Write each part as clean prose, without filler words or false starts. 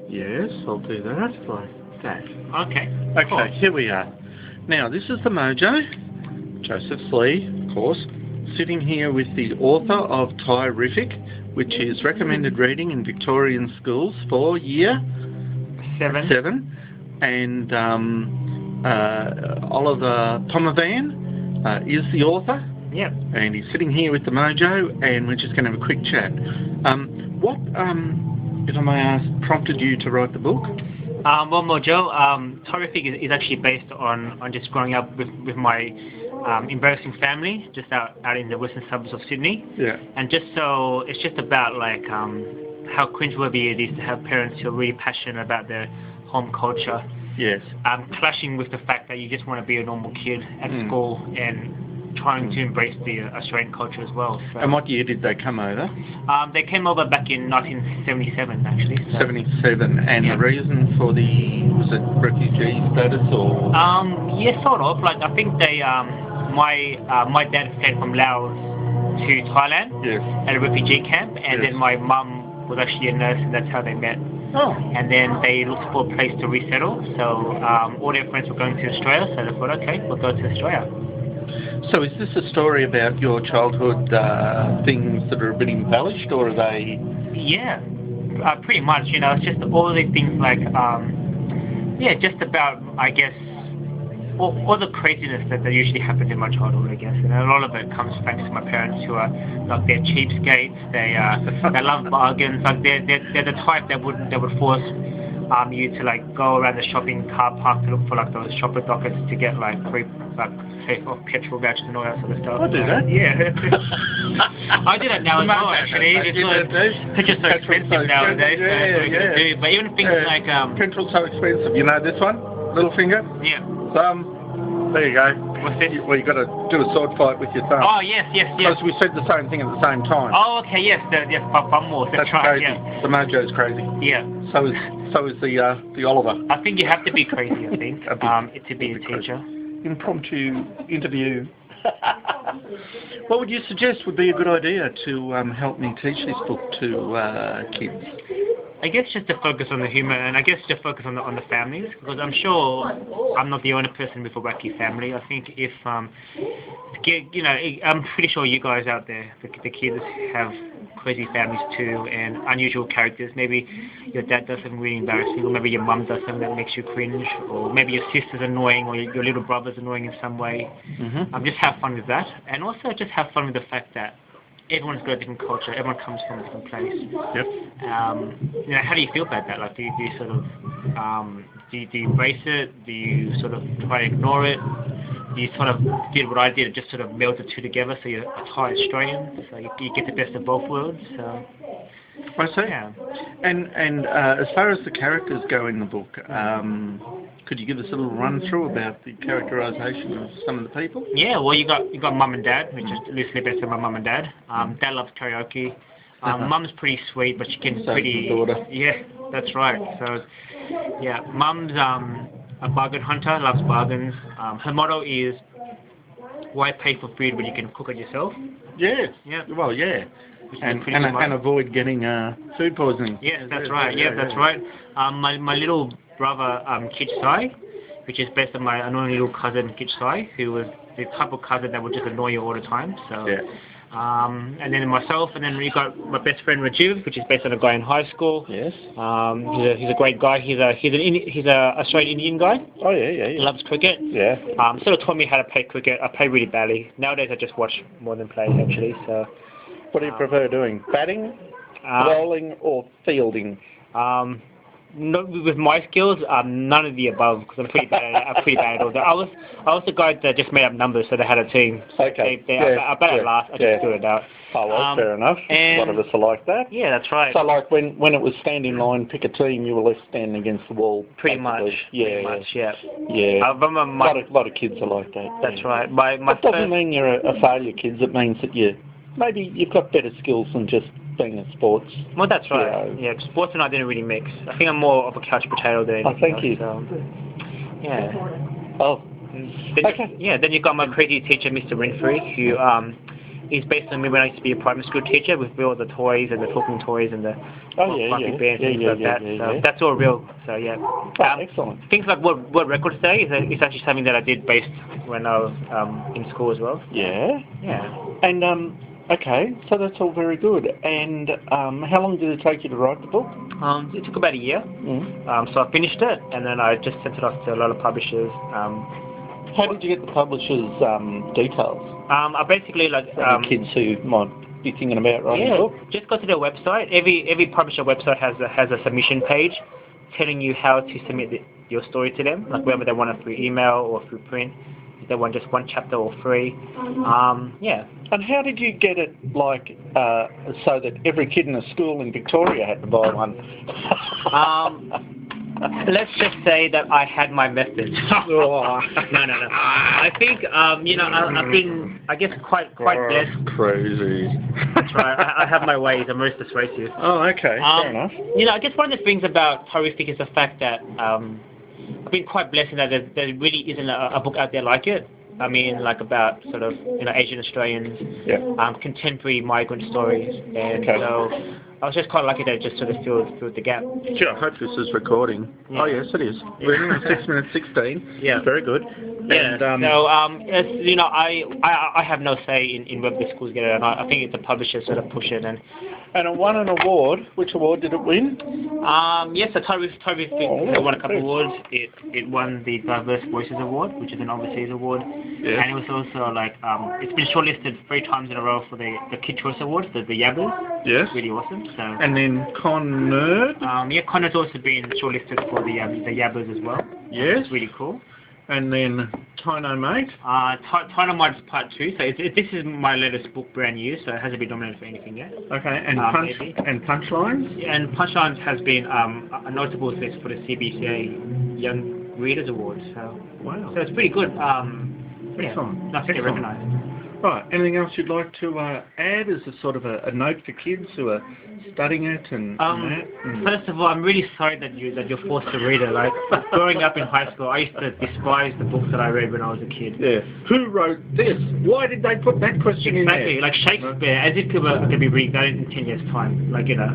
Yes, I'll do that like that. Okay. Okay, here we are. Now, this is the Mojo, Joseph Sleigh, of course, sitting here with the author of Thairiffic, which is recommended reading in Victorian schools for year 7. And Oliver Phommavanh is the author. Yep. And he's sitting here with the Mojo, and we're just going to have a quick chat. What, if I may ask, prompted you to write the book? Well, Mojo, Thairiffic is actually based on just growing up with my embarrassing family, just out in the western suburbs of Sydney. Yeah. And just so, it's just about like how cringeworthy it is to have parents who are really passionate about their home culture. Yes. Clashing with the fact that you just want to be a normal kid at school and trying to embrace the Australian culture as well. So, and what year did they come over? They came over back in 1977, actually. So. 77. And the reason for was it refugee status or? Yeah, sort of. Like I think they, my dad came from Laos to Thailand at a refugee camp, and then my mum was actually a nurse, and that's how they met. Oh. And then they looked for a place to resettle. So all their friends were going to Australia, so they thought, okay, we'll go to Australia. So is this a story about your childhood things that are a bit embellished, or are they? Yeah, pretty much. You know, it's just all the things like, just about, I guess, all the craziness that usually happens in my childhood, I guess. And a lot of it comes thanks to my parents, who are like they're cheapskates. They love bargains. Like they're the type that would force you to like go around the shopping car park to look for like those shopper dockets to get like free off petrol vouchers and all that sort of stuff. I do that. Yeah. I do that now as well, actually. It's just so expensive nowadays. Yeah. But even things like petrol's so expensive. You know this one, little finger. Yeah. Thumb. There you go. What's this? Well, you got to do a sword fight with your thumb. Oh yes. Because we said the same thing at the same time. Oh okay, yes, Thumb Wars. That's right. Crazy. Yeah. The Mojo's crazy. Yeah. So is the Oliver. I think you have to be crazy. I think to be a teacher. Impromptu interview. What would you suggest would be a good idea to help me teach this book to kids? I guess just to focus on the humour, and I guess to focus on the families, because I'm sure I'm not the only person with a wacky family. I think if I'm pretty sure you guys out there, the kids have crazy families too, and unusual characters. Maybe your dad does something really embarrassing, or maybe your mum does something that makes you cringe, or maybe your sister's annoying, or your little brother's annoying in some way. Just have fun with that, and also just have fun with the fact that everyone's got a different culture. Everyone comes from a different place. Yep. How do you feel about that? Like, do you sort of do you embrace it? Do you sort of try to ignore it? Do you sort of did what I did, just sort of meld the two together, so you're a Thai Australian, so you get the best of both worlds. So. I see. Yeah. And as far as the characters go in the book, could you give us a little run through about the characterisation of some of the people? Yeah, well, you got mum and dad, which is loosely based on my mum and dad. Dad loves karaoke. Mum's pretty sweet, but she can pretty. Daughter. Yeah, that's right. So, yeah, mum's a bargain hunter, loves bargains. Her motto is, "Why pay for food when you can cook it yourself?" Yes. Yeah. Well, yeah. And avoid getting food poisoning. Yeah, that's right. Yeah, that's right. My little brother, Kit Sai, which is based on my annoying little cousin, Kit Sai, who was the type of cousin that would just annoy you all the time. So, yeah. And then myself, and then we got my best friend Rajiv, which is based on a guy in high school. Yes. He's a great guy. He's a Australian Indian guy. Oh yeah. He loves cricket. Yeah. Sort of taught me how to play cricket. I play really badly. Nowadays I just watch more than play actually. So. What do you prefer doing? Batting, bowling, or fielding? Not with my skills, none of the above, because I'm pretty bad at all that. I was the guy that just made up numbers, so they had a team. Okay. I bet at last, I just figured it out. Oh well, fair enough. A lot of us are like that. Yeah, that's right. So like when it was stand in line, pick a team, you were left standing against the wall. Pretty much. Yeah. Yeah. A lot of kids are like that. That's right. That doesn't mean you're a failure, kids. It means that maybe you've got better skills than just being at sports. Well, that's right. Yeah, sports and I didn't really mix. I think I'm more of a couch potato than anything else. You. So, yeah. Oh. Then, okay. Yeah, then you got my crazy teacher, Mr. Winfrey, who is based on me when I used to be a primary school teacher with all the toys and the talking toys and the bears and things like that. So that's all real. So yeah. Excellent. Things like what records say is actually something that I did based when I was in school as well. Yeah. Yeah. And okay, so that's all very good. And how long did it take you to write the book? It took about a year. Mm. So I finished it, and then I just sent it off to a lot of publishers. How did you get the publishers' details? I basically kids who might be thinking about writing a book. Just go to their website. Every publisher website has a submission page telling you how to submit your story to them, like whether they want it through email or through print. If they want just one chapter or 3. Yeah. And how did you get it, like, so that every kid in a school in Victoria had to buy one? Let's just say that I had my methods. No. I think, I've been, I guess, quite blessed. Crazy. That's right. I have my ways. I'm most persuasive. Oh, okay. Fair enough. I guess one of the things about Thairiffic is the fact that I've been quite blessed in that there really isn't a book out there like it. I mean, like about sort of, Asian Australians, contemporary migrant stories. And so I was just quite lucky that it just sort of filled the gap. Sure, I hope this is recording. Yeah. Oh, yes, it is. We're in 6 minutes 16. Yeah. Very good. Yeah. And, so, I have no say in whether the schools get it or not. I think it's the publishers sort of push it. And it won an award. Which award did it win? Yes, the Thairiffic won a couple of awards. It won the Diverse Voices Award, which is an overseas award. Yeah. And it was also it's been shortlisted 3 times in a row for the Kid Choice Awards, the Yabbers. Yes. Really awesome. So. And then Con Nerd? Con Nerd's also been shortlisted for the Yabbers as well. Yes. It's really cool. And then Tino Mate? Tino Mate's part 2. So this is my latest book, brand new, so it hasn't been nominated for anything yet. Okay, and Punchlines? Yeah, and Punchlines has been a notable list for the CBCA Young Readers Awards. So, wow. So it's pretty good. Excellent. Nice to get recognised. Right, anything else you'd like to add as a sort of a note for kids who are studying it and that? First of all, I'm really sorry that you're forced to read it. Like, growing up in high school, I used to despise the books that I read when I was a kid. Yeah. Who wrote this? Why did they put that question in there? Exactly, like Shakespeare, as if people are going to be reading that in 10 years' time. Like, Yeah.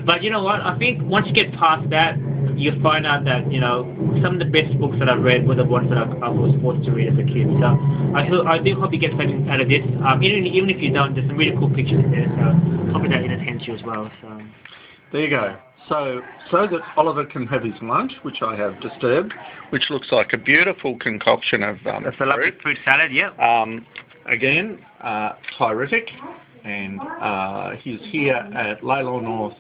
But you know what? I think once you get past that, you find out that, some of the best books that I've read were the ones that I was forced to read as a kid. So I do hope you get something out of this. Even if you don't, there's some really cool pictures there, so hopefully that entertains you as well. So there you go. So that Oliver can have his lunch, which I have disturbed, which looks like a beautiful concoction of it's a lovely fruit salad, yeah. Again, Thairiffic, and he's here at Lalor North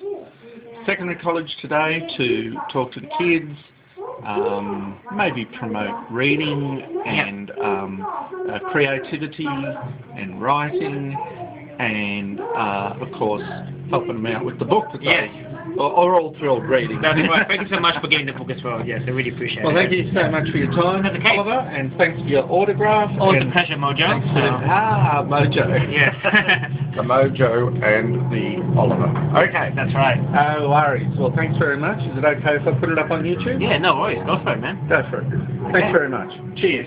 Secondary College today to talk to the kids, maybe promote reading and creativity and writing, and of course helping them out with the book that they are all thrilled reading. That's right. Thank you so much for getting the book as well. Yes, I really appreciate it. Well, thank you so much for your time, Oliver, and thanks for your autograph. Always a pleasure, Mojo. Mojo. Yes. The Mojo and the Oliver. Okay. That's right. No worries. Well, thanks very much. Is it okay if I put it up on YouTube? Yeah, no worries. Go for it, man. Go for it. Thanks very much. Cheers.